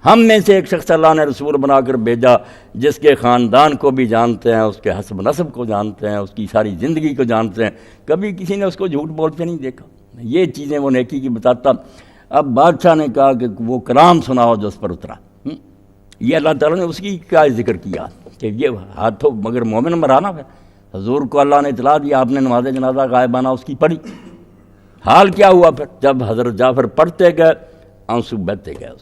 ہم میں سے ایک شخص اللہ نے رسول بنا کر بھیجا جس کے خاندان کو بھی جانتے ہیں، اس کے حسب نسب کو جانتے ہیں، اس کی ساری زندگی کو جانتے ہیں، کبھی کسی نے اس کو جھوٹ بولتے نہیں دیکھا۔ یہ چیزیں وہ نیکی کی بتاتا۔ اب بادشاہ نے کہا کہ وہ کلام سناؤ جو اس پر اترا۔ یہ اللہ تعالیٰ نے اس کی کیا ذکر کیا کہ یہ ہاتھوں مگر مومن مرانا ہے۔ حضور کو اللہ نے اطلاع دیا، آپ نے نماز جنازہ غائبانہ اس کی پڑھی۔ حال کیا ہوا پھر جب حضرت جعفر پڑھتے گئے آنسو بہتے گئے اس،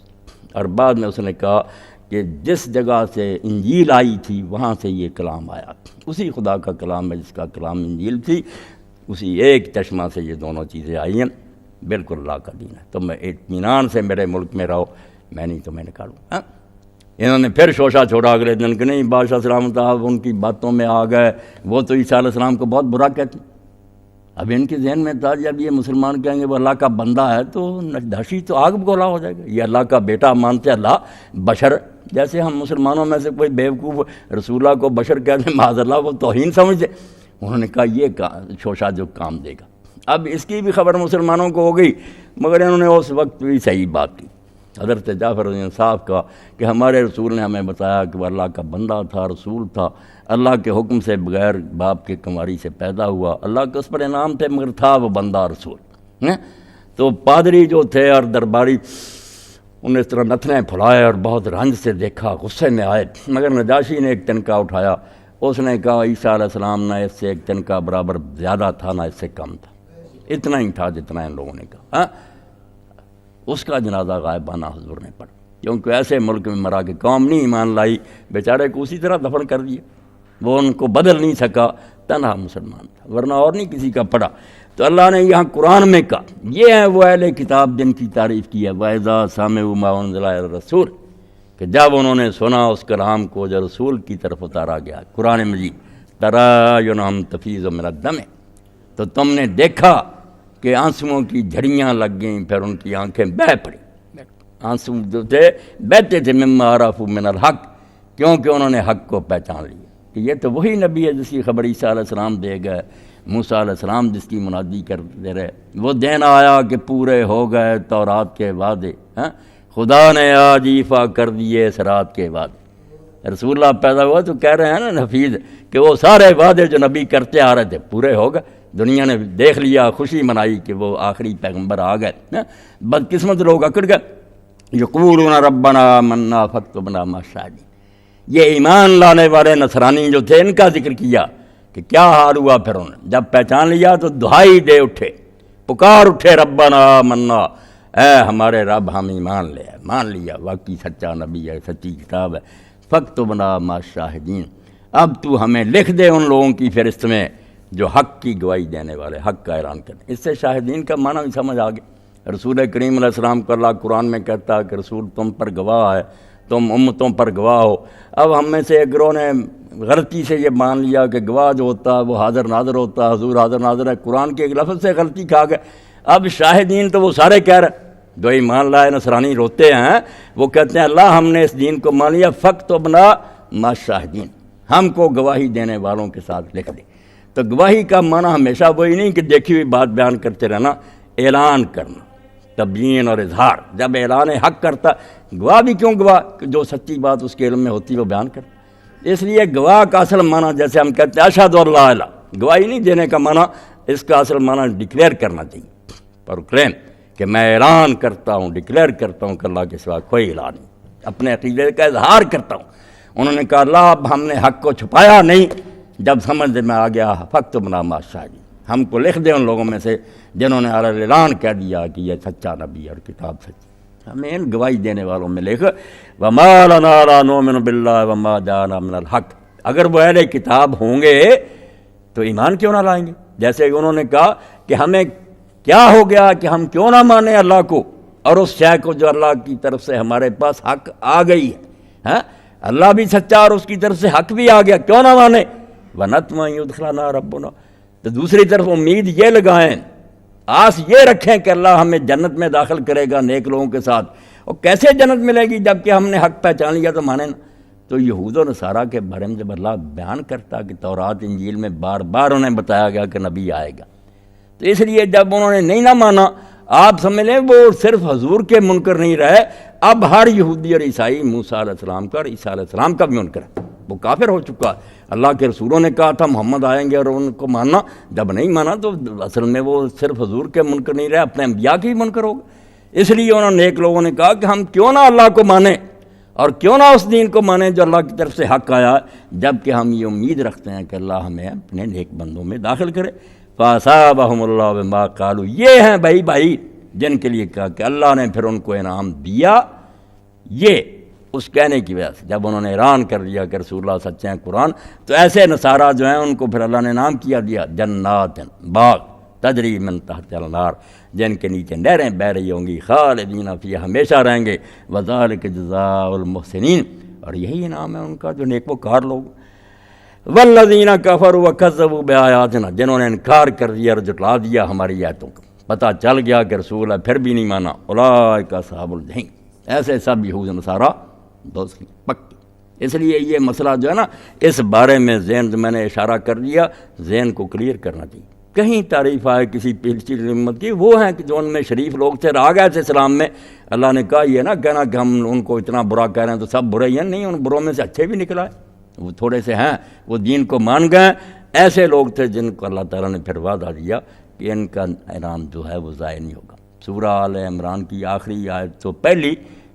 اور بعد میں اس نے کہا کہ جس جگہ سے انجیل آئی تھی وہاں سے یہ کلام آیا، اسی خدا کا کلام ہے جس کا کلام انجیل تھی، اسی ایک چشمہ سے یہ دونوں چیزیں آئی ہیں، بالکل اللہ کا دین ہے۔ تم اطمینان سے میرے ملک میں رہو، میں نہیں تمہیں نکالوں۔ انہوں نے پھر شوشہ چھوڑا اگلے دن کہ نہیں بادشاہ سلامت آپ ان کی باتوں میں آ گئے، وہ تو عیسیٰ علیہ السلام کو بہت برا کہتے ہیں۔ اب ان کے ذہن میں تھا جب یہ مسلمان کہیں گے وہ اللہ کا بندہ ہے تو نجاشی تو آگ بگولا ہو جائے گا، یہ اللہ کا بیٹا مانتے اللہ بشر، جیسے ہم مسلمانوں میں سے کوئی بیوقوف رسول اللہ کو بشر کہتے ہیں معاذ اللہ وہ توہین سمجھتے۔ انہوں نے کہا یہ شوشہ جو کام دے گا۔ اب اس کی بھی خبر مسلمانوں کو ہو گئی، مگر انہوں نے اس وقت بھی صحیح بات کی۔ حضرت جعفر نے انصاف کہا کہ ہمارے رسول نے ہمیں بتایا کہ وہ اللہ کا بندہ تھا، رسول تھا، اللہ کے حکم سے بغیر باپ کے کنواری سے پیدا ہوا، اللہ کے اس پر انعام تھے مگر تھا وہ بندہ رسول۔ تو پادری جو تھے اور درباری انہیں اس طرح نتنے پھلائے اور بہت رنج سے دیکھا، غصے میں آئے، مگر نجاشی نے ایک تنکا اٹھایا، اس نے کہا عیسیٰ علیہ السلام نہ اس سے ایک تنکا برابر زیادہ تھا نہ اس سے کم تھا، اتنا ہی تھا جتنا ان لوگوں نے کہا۔ اس کا جنازہ غائبانہ حضور نے پڑھا، کیونکہ ایسے ملک میں مرا کہ قوم نہیں ایمان لائی، بیچارے کو اسی طرح دفن کر دیا، وہ ان کو بدل نہیں سکا، تنہا مسلمان تھا، ورنہ اور نہیں کسی کا پڑھا۔ تو اللہ نے یہاں قرآن میں کہا یہ ہیں وہ اہل کتاب جن کی تعریف کی ہے، وَإِذَا سَمِعُوا مَا أُنزِلَ إِلَى الرَّسُولِ، کہ جب انہوں نے سنا اس کلام کو جو رسول کی طرف اتارا گیا قرآن مجید، تَرَىٰ أَعْيُنَهُمْ تَفِيضُ مِنَ الدَّمِ، تو تم نے دیکھا کہ آنسوؤں کی جھڑیاں لگ گئیں، پھر ان کی آنکھیں بہہ پڑی، آنسو جو تھے بہتے تھے مما عرفوا من الحق، کیونکہ انہوں نے حق کو پہچان لیا کہ یہ تو وہی نبی ہے جس کی خبر عیسیٰ علیہ السلام دے گئے، موسیٰ علیہ السلام جس کی منادی کرتے رہے، وہ دین آیا کہ پورے ہو گئے تورات کے وعدے، خدا نے آج ایفا کر دیے اس رات کے وعدے۔ رسول اللہ پیدا ہوا تو کہہ رہے ہیں نا حفیظ کہ وہ سارے وعدے جو نبی کرتے آ رہے تھے پورے ہو گئے، دنیا نے دیکھ لیا، خوشی منائی کہ وہ آخری پیغمبر آ گئے، بدقسمت لوگ اکڑ گئے۔ یقولون ربنا آمنا فاکتبنا مع الشاہدین، یہ ایمان لانے والے نصرانی جو تھے ان کا ذکر کیا کہ کیا حال ہوا، پھر انہوں نے جب پہچان لیا تو دہائی دے اٹھے، پکار اٹھے ربنا آمنا، اے ہمارے رب ہم ایمان لے، مان لیا واقعی سچا نبی ہے، سچی کتاب ہے، فاکتبنا مع الشاہدین، اب تو ہمیں لکھ دے ان لوگوں کی فہرست میں جو حق کی گواہی دینے والے، حق کا اعلان کریں۔ اس سے شاہدین کا معنی بھی سمجھ آ گیا۔ رسول کریم علیہ السلام کو اللہ قرآن میں کہتا ہے کہ رسول تم پر گواہ ہے، تم امتوں پر گواہ ہو۔ اب ہم میں سے ایک گروہ نے غلطی سے یہ مان لیا کہ گواہ جو ہوتا ہے وہ حاضر ناظر ہوتا ہے، حضور حاضر ناظر ہے، قرآن کے ایک لفظ سے غلطی کھا گئے۔ اب شاہدین تو وہ سارے کہہ رہے، جو ایمان لائے نصرانی روتے ہیں، وہ کہتے ہیں اللہ ہم نے اس دین کو مان لیا، فاکتبنا مع الشاہدین، ہم کو گواہی دینے والوں کے ساتھ لکھ دیں۔ تو گواہی کا معنی ہمیشہ وہی نہیں کہ دیکھی ہوئی بات بیان کرتے رہنا، اعلان کرنا، تبیین اور اظہار۔ جب اعلان حق کرتا، گواہ بھی کیوں گواہ، کہ جو سچی بات اس کے علم میں ہوتی وہ بیان کرتا۔ اس لیے گواہ کا اصل معنی جیسے ہم کہتے ہیں اشہد ان لا الہ، گواہی نہیں دینے کا معنی، اس کا اصل معنی ڈکلیئر کرنا چاہیے، پروکلیم، کہ میں اعلان کرتا ہوں، ڈکلیئر کرتا ہوں کہ اللہ کے سوا کوئی الہ نہیں، اپنے عقیدے کا اظہار کرتا ہوں۔ انہوں نے کہا اللہ اب ہم نے حق کو چھپایا نہیں، جب سمجھ میں آ گیا فاکتبنا مع الشاہدین، ہم کو لکھ دیں ان لوگوں میں سے جنہوں نے اعلان کہہ دیا کہ یہ سچا نبی اور کتاب سچی، ہمیں ان گواہی دینے والوں میں لکھ وما لنا لا نؤمن باللہ وما جاءنا من الحق۔ اگر وہ اہل کتاب ہوں گے تو ایمان کیوں نہ لائیں گے؟ جیسے انہوں نے کہا کہ ہمیں کیا ہو گیا کہ ہم کیوں نہ مانیں اللہ کو اور اس شے کو جو اللہ کی طرف سے ہمارے پاس حق آ گئی ہے، اللہ بھی سچا اور اس کی طرف سے حق بھی آ گیا، کیوں نہ مانیں؟ وَنَطْمَعُ أَن يُدْخِلَنَا رَبُّنَا، تو دوسری طرف امید یہ لگائیں، آس یہ رکھیں کہ اللہ ہمیں جنت میں داخل کرے گا نیک لوگوں کے ساتھ۔ اور کیسے جنت ملے گی جب کہ ہم نے حق پہچان لیا تو مانیں نا۔ تو یہود و نصارہ کے بارے میں جب اللہ بیان کرتا کہ تورات انجیل میں بار بار انہیں بتایا گیا کہ نبی آئے گا، تو اس لیے جب انہوں نے نہیں نہ مانا آپ سمجھ لیں وہ صرف حضور کے منکر نہیں رہے، اب ہر یہودی اور عیسائی موسیٰ علیہ السلام کا اور عیسیٰ علیہ السلام کا بھی منکر ہے، وہ کافر ہو چکا ہے۔ اللہ کے رسولوں نے کہا تھا محمد آئیں گے اور ان کو ماننا، جب نہیں مانا تو اصل میں وہ صرف حضور کے منکر نہیں رہے، اپنے انبیاء کے بھی منکر ہوگا۔ اس لیے انہوں نے ایک لوگوں نے کہا کہ ہم کیوں نہ اللہ کو مانیں اور کیوں نہ اس دین کو مانیں جو اللہ کی طرف سے حق آیا، جب کہ ہم یہ امید رکھتے ہیں کہ اللہ ہمیں اپنے نیک بندوں میں داخل کرے۔ فَأَصَابَهُمُ اللَّهُ بِمَا قَالُوا، یہ ہیں بھائی جن کے لیے کہا کہ اللہ نے پھر ان کو انعام دیا، یہ اس کہنے کی وجہ سے جب انہوں نے اعلان کر دیا کہ رسول اللہ سچے ہیں قرآن، تو ایسے نصارہ جو ہیں ان کو پھر اللہ نے انعام کیا دیا، جنات باغ تجری من تحت الانہار، جن کے نیچے نہریں بہہ رہی ہوں گی، خالدین فیہا ہمیشہ رہیں گے، وذالک جزاء المحسنین، اور یہی انعام ہے ان کا جو نیکوکار لوگ۔ والذین کفروا وکذبوا بآیاتنا، جنہوں نے انکار کر دیا اور جھٹلا دیا ہماری آیتوں کا، پتہ چل گیا کہ رسول ہے پھر بھی نہیں مانا، اولئک اصحاب الجحیم، ایسے سب یہود نصارہ دوست پکی۔ اس لیے یہ مسئلہ جو ہے نا، اس بارے میں ذہن جو میں نے اشارہ کر دیا، ذہن کو کلیئر کرنا چاہیے۔ کہیں تعریف آئے کسی پچھلی امت کی، وہ ہیں کہ جو ان میں شریف لوگ تھے، آ گئے تھے اسلام میں، اللہ نے کہا یہ نہ کہنا کہ ہم ان کو اتنا برا کہہ رہے ہیں تو سب برے ہی ہیں، نہیں، ان بروں میں سے اچھے بھی نکلا ہے، وہ تھوڑے سے ہیں، وہ دین کو مان گئے۔ ایسے لوگ تھے جن کو اللہ تعالیٰ نے پھر وعدہ دیا کہ ان کا انعام جو ہے وہ ضائع نہیں ہوگا۔ سورہ آل عمران کی آخری آیت تو پہلی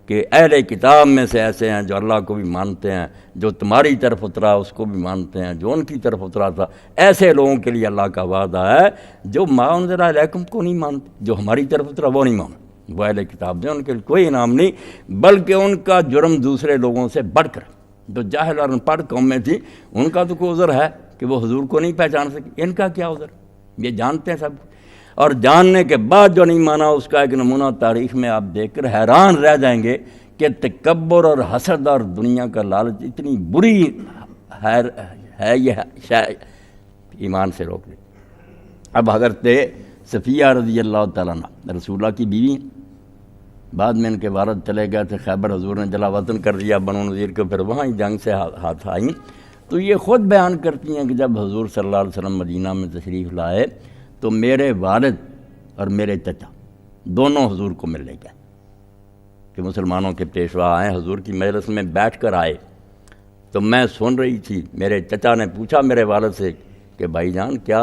کہ اہل کتاب میں سے ایسے ہیں جو اللہ کو بھی مانتے ہیں، جو تمہاری طرف اترا اس کو بھی مانتے ہیں، جو ان کی طرف اترا تھا، ایسے لوگوں کے لیے اللہ کا وعدہ ہے جو ما انزل الیکم کو نہیں مانتے، جو ہماری طرف اترا وہ نہیں مانتے، وہ اہل کتاب جو ان کے لیے کوئی انعام نہیں، بلکہ ان کا جرم دوسرے لوگوں سے بڑھ کر، جو جاہل اور ان پڑھ قوم میں تھی، ان کا تو کوئی عذر ہے کہ وہ حضور کو نہیں پہچان سکے، ان کا کیا عذر، یہ جانتے ہیں سب، اور جاننے کے بعد جو نہیں مانا اس کا ایک نمونہ تاریخ میں آپ دیکھ کر حیران رہ جائیں گے کہ تکبر اور حسد اور دنیا کا لالچ اتنی بری ہے، یہ شاید ایمان سے روک لے۔ اب حضرت صفیہ رضی اللہ تعالیٰ عنہ رسول اللہ کی بیوی، بعد میں ان کے والد چلے گئے تھے خیبر، حضور نے جلا وطن کر دیا بنو نذیر کو، پھر وہاں ہی جنگ سے ہاتھ آئیں، تو یہ خود بیان کرتی ہیں کہ جب حضور صلی اللہ علیہ وسلم مدینہ میں تشریف لائے تو میرے والد اور میرے چچا دونوں حضور کو ملنے گئے کہ مسلمانوں کے پیشوا آئے، حضور کی مجلس میں بیٹھ کر آئے، تو میں سن رہی تھی، میرے چچا نے پوچھا میرے والد سے کہ بھائی جان کیا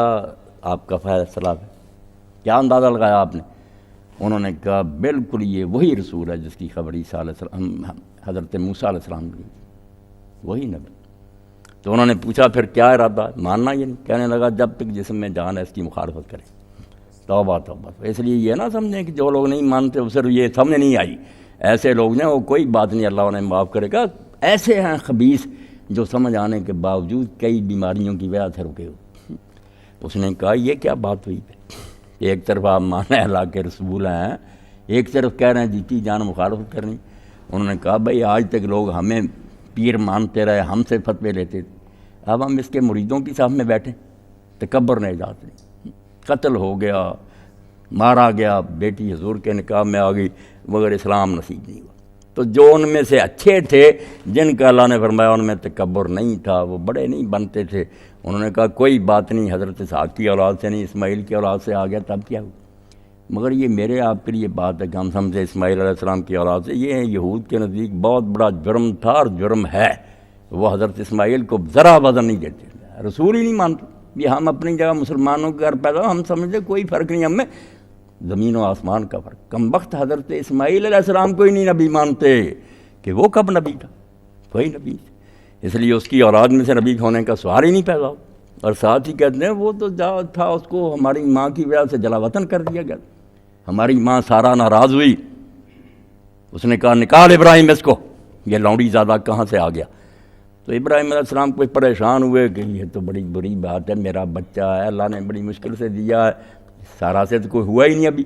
آپ کا فیصلہ ہے، کیا اندازہ لگایا آپ نے؟ انہوں نے کہا بالکل یہ وہی رسول ہے جس کی خبر عیسیٰ علیہ السلام حضرت موسیٰ علیہ السلام کی، وہی نبی۔ تو انہوں نے پوچھا پھر کیا ارادہ، ماننا یہ نہیں؟ کہنے لگا جب تک جسم میں جان ہے اس کی مخالفت کرے۔ توبہ توبہ۔ اس لیے یہ نہ سمجھیں کہ جو لوگ نہیں مانتے وہ صرف یہ سمجھ نہیں آئی، ایسے لوگ ہیں وہ کوئی بات نہیں، اللہ انہیں معاف کرے گا۔ ایسے ہیں خبیث جو سمجھ آنے کے باوجود کئی بیماریوں کی وجہ سے رکے ہو۔ اس نے کہا یہ کیا بات ہوئی، ایک طرف آپ مانے اللہ کے رسول ہیں، ایک طرف کہہ رہے ہیں جیتی جان مخالفت کرنی۔ انہوں نے کہا بھائی آج تک لوگ ہمیں پیر مانتے رہے، ہم سے فتوے لیتے تھے، اب ہم اس کے مریدوں کی صف میں بیٹھیں، تکبر نے اجازت نہیں۔ قتل ہو گیا، مارا گیا، بیٹی حضور کے نکاح میں آ گئی، مگر اسلام نصیب نہیں ہوا۔ تو جو ان میں سے اچھے تھے جن کا اللہ نے فرمایا ان میں تکبر نہیں تھا، وہ بڑے نہیں بنتے تھے، انہوں نے کہا کوئی بات نہیں، حضرت اسحاق کی اولاد سے نہیں اسماعیل کی اولاد سے آ گیا تب کیا ہوا؟ مگر یہ میرے آپ کے لیے بات ہے کہ ہم سمجھے اسماعیل علیہ السلام کی اولاد سے، یہ یہود کے نزدیک بہت بڑا جرم تھا اور جرم ہے۔ وہ حضرت اسماعیل کو ذرا وزن نہیں دیتے، رسول ہی نہیں مانتے۔ یہ ہم اپنی جگہ مسلمانوں کے گھر پیدا، ہم سمجھتے کوئی فرق نہیں ہم میں، زمین و آسمان کا فرق۔ کم وقت حضرت اسماعیل علیہ السلام کو ہی نہیں نبی مانتے کہ وہ کب نبی تھا، کوئی نبی، اس لیے اس کی اولاد میں سے نبی ہونے کا سوال ہی نہیں پیدا ہو۔ اور ساتھ ہی کہتے ہیں وہ تو تھا، اس کو ہماری ماں کی وجہ سے جلا وطن کر دیا گیا، ہماری ماں سارا ناراض ہوئی، اس نے کہا نکال ابراہیم اس کو، یہ لونڈی زادہ کہاں سے آ گیا؟ تو ابراہیم علیہ السلام کوئی پریشان ہوئے کہ یہ تو بڑی بری بات ہے، میرا بچہ ہے، اللہ نے بڑی مشکل سے دیا ہے، سارا سے تو کوئی ہوا ہی نہیں ابھی،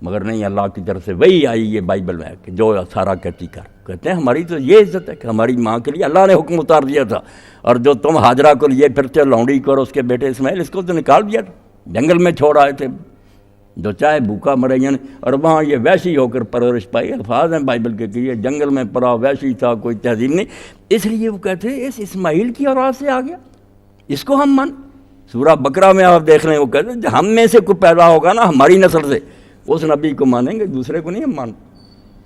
مگر نہیں، اللہ کی طرف سے وہی آئی یہ بائبل میں کہ جو سارا کہتی کر۔ کہتے ہیں ہماری تو یہ عزت ہے کہ ہماری ماں کے لیے اللہ نے حکم اتار دیا تھا، اور جو تم ہاجرہ کو لیے پھرتے لونڈی کو اور اس کے بیٹے اسماعیل، اس کو تو نکال دیا تھا، جنگل میں چھوڑ آئے تھے، جو چاہے بھوکا مرے جانے، اور وہاں یہ ویشی ہو کر پرورش پائی۔ الفاظ ہیں بائبل کے کہ یہ جنگل میں پڑا ویشی تھا، کوئی تہذیب نہیں، اس لیے وہ کہتے ہیں اس اسماعیل کی اولاد سے آ گیا، اس کو ہم مان۔ سورہ بقرہ میں آپ دیکھ رہے ہیں وہ کہتے ہیں ہم میں سے کوئی پیدا ہوگا نا ہماری نسل سے، اس نبی کو مانیں گے، دوسرے کو نہیں ہم مانتے۔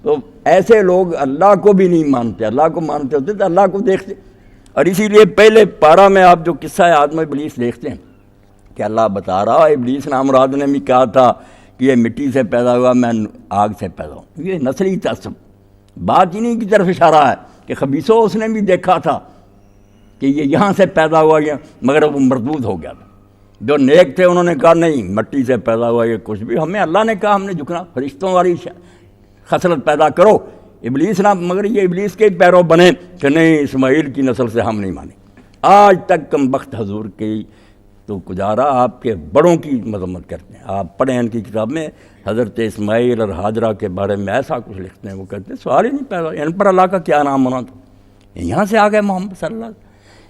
تو ایسے لوگ اللہ کو بھی نہیں مانتے، اللہ کو مانتے ہوتے تو اللہ کو دیکھتے۔ اور اسی لیے پہلے پارہ میں آپ جو قصہ آدم و ابلیس دیکھتے ہیں کہ اللہ بتا رہا ہے ابلیس نامراد نے بھی کہا تھا کہ یہ مٹی سے پیدا ہوا، میں آگ سے پیدا ہوں۔ یہ نسلی تعصب بات انہی کی طرف اشارہ ہے کہ خبیثوں اس نے بھی دیکھا تھا کہ یہ یہاں سے پیدا ہوا گیا، مگر وہ مردود ہو گیا تھا۔ جو نیک تھے انہوں نے کہا نہیں، مٹی سے پیدا ہوا یہ کچھ بھی، ہمیں اللہ نے کہا ہم نے جھکنا، فرشتوں والی خصلت پیدا کرو۔ ابلیس نہ، مگر یہ ابلیس کے پیرو بنے کہ نہیں، اسماعیل کی نسل سے ہم نہیں مانیں۔ آج تک کم بخت حضور کی تو گزارا آپ کے بڑوں کی مذمت کرتے ہیں۔ آپ پڑھیں ان کی کتاب میں حضرت اسماعیل اور ہاجرہ کے بارے میں ایسا کچھ لکھتے ہیں، وہ کہتے ہیں سوال ہی نہیں پیدا ان پر اللہ کا کیا نام ہونا تھا، یہاں سے آ گئے محمد صلی اللہ علیہ وسلم۔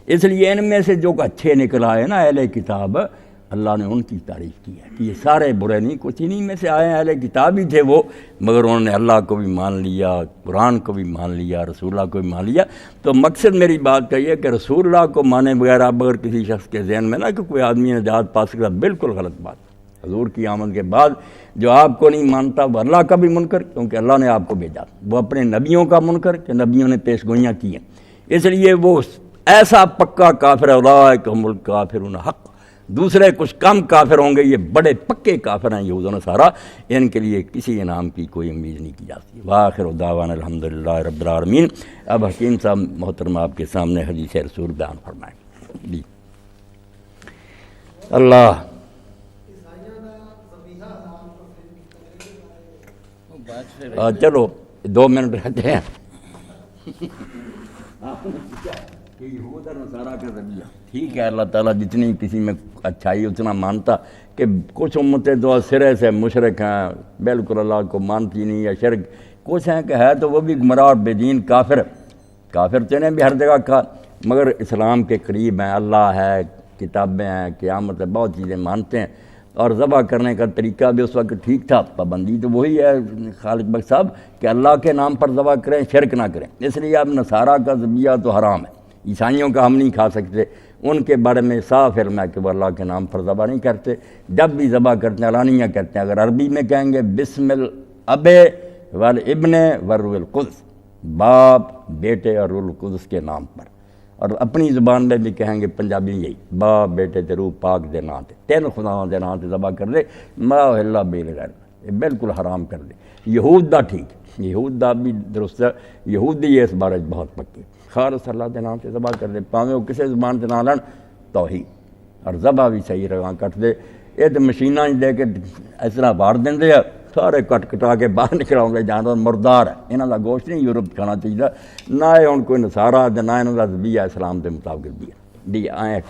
اس لیے ان میں سے جو اچھے نکل آئے نا اہل کتاب، اللہ نے ان کی تعریف کی ہے کہ یہ سارے برے نہیں، کچھ انہی میں سے آئے ہیں، اہل کتاب ہی تھے وہ، مگر انہوں نے اللہ کو بھی مان لیا، قرآن کو بھی مان لیا، رسول اللہ کو بھی مان لیا۔ تو مقصد میری بات کا یہ ہے کہ رسول اللہ کو مانے بغیر اب اگر کسی شخص کے ذہن میں نا کہ کوئی آدمی نجات پا سکتا، بالکل غلط بات۔ حضور کی آمد کے بعد جو آپ کو نہیں مانتا وہ اللہ کا بھی منکر، کیونکہ اللہ نے آپ کو بھیجا، وہ اپنے نبیوں کا منکر کہ نبیوں نے پیش گوئیاں کی ہیں، اس لیے وہ ایسا پکا کافر ہے، اولئک هم الکافرون حق۔ دوسرے کچھ کم کافر ہوں گے، یہ بڑے پکے کافر ہیں یہود و نصارہ، ان کے لیے کسی انعام کی کوئی امید نہیں کی جاتی۔ وآخر دعوانا الحمدللہ رب العالمین۔ اب حکیم صاحب محترم آپ کے سامنے حدیث رسول بیان فرمائیں جی۔ اللہ چلو 2 منٹ رہتے ہیں۔ کہ یہود اور نصارہ کا ذریعہ ٹھیک ہے، اللہ تعالیٰ جتنی کسی میں اچھائی اتنا مانتا، کہ کچھ امتیں تو سرے سے مشرک ہیں، بالکل اللہ کو مانتی نہیں، یا شرک، کچھ ہیں کہ ہے تو وہ بھی گمراہ اور بے دین کافر تو انہیں بھی ہر جگہ کہا، مگر اسلام کے قریب ہیں، اللہ ہے، کتابیں ہیں، قیامت ہے، بہت چیزیں مانتے ہیں۔ اور ذبح کرنے کا طریقہ بھی اس وقت ٹھیک تھا، پابندی تو وہی ہے خالد بخش صاحب کہ اللہ کے نام پر ذبح کریں، شرک نہ کریں۔ اس لیے اب نصارہ کا ذبیحہ تو حرام ہے، عیسائیوں کا ہم نہیں کھا سکتے، ان کے بارے میں صاف علم ہے کہ وہ اللہ کے نام پر ذبح نہیں کرتے، جب بھی ذبح کرتے ہیں اعلانیہ کرتے ہیں۔ اگر عربی میں کہیں گے بسم الاب والابن والروح القدس، باپ، بیٹے اور روح القدس کے نام پر، اور اپنی زبان میں بھی کہیں گے پنجابی یہی، باپ، بیٹے تے روح پاک دے نام تے، 3 خداواں دے نام تے ذبح کر دے، ما الا بغیر، یہ بالکل حرام کر دے۔ یہود دا ٹھیک، یہود دا بھی درست ہے، یہودی اس بارے بہت پکے، خالص اللہ دے نام سے ذبح کر دے، پاویں وہ کسی زبان سے نہ لڑن، توحید، اور ذبح بھی صحیح رگاں کٹ دے۔ یہ تو مشیناں دے کے اس طرح وار دیں، سارے کٹ کٹا کے باہر نکلاؤں گے، جانور مردار ہے، انہوں کا گوشت نہیں یورپ کھانا چاہیے، نہ ان کوئی نصارہ نہ انہوں کا ذبیحہ اسلام کے مطابق بھی ہے۔ جی آئیں